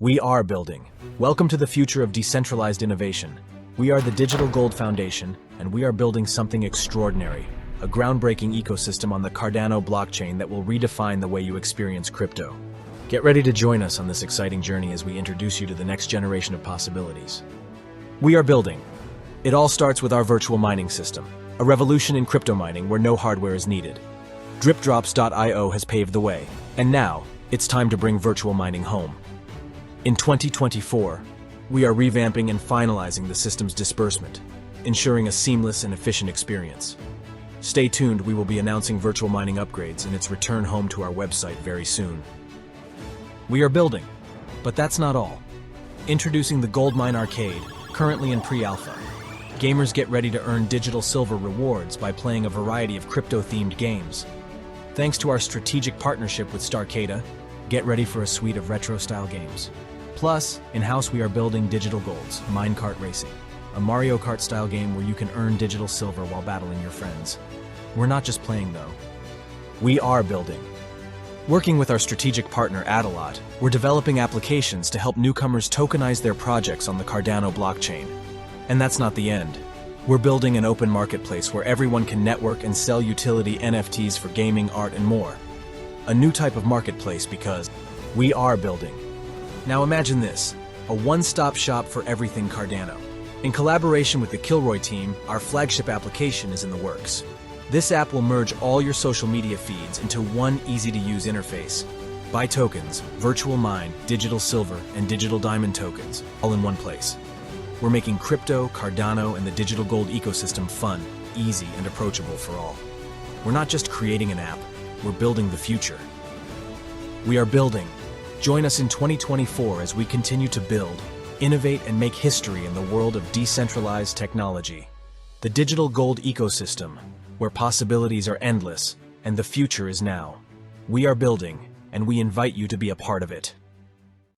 We are building. Welcome to the future of decentralized innovation. We are the Digital Gold Foundation, and we are building something extraordinary, a groundbreaking ecosystem on the Cardano blockchain that will redefine the way you experience crypto. Get ready to join us on this exciting journey as we introduce you to the next generation of possibilities. We are building. It all starts with our virtual mining system, a revolution in crypto mining where no hardware is needed. DripDrops.io has paved the way, and now it's time to bring virtual mining home. In 2024, we are revamping and finalizing the system's disbursement, ensuring a seamless and efficient experience. Stay tuned, we will be announcing virtual mining upgrades and its return home to our website very soon. We are building, but that's not all. Introducing the Goldmine Arcade, currently in pre-alpha. Gamers get ready to earn digital silver rewards by playing a variety of crypto-themed games. Thanks to our strategic partnership with Starcada, get ready for a suite of retro-style games. Plus, in-house we are building Digital Golds, Minecart Racing, a Mario Kart-style game where you can earn digital silver while battling your friends. We're not just playing though. We are building. Working with our strategic partner Adelot, we're developing applications to help newcomers tokenize their projects on the Cardano blockchain. And that's not the end. We're building an open marketplace where everyone can network and sell utility NFTs for gaming, art, and more. A new type of marketplace because we are building. Now imagine this, a one-stop shop for everything Cardano. In collaboration with the Kilroy team, our flagship application is in the works. This app will merge all your social media feeds into one easy-to-use interface. Buy tokens, virtual mine, digital silver, and digital diamond tokens, all in one place. We're making crypto, Cardano, and the digital gold ecosystem fun, easy, and approachable for all. We're not just creating an app, we're building the future. We are building. Join us in 2024 as we continue to build, innovate, and make history in the world of decentralized technology. The digital gold ecosystem, where possibilities are endless, and the future is now. We are building, and we invite you to be a part of it.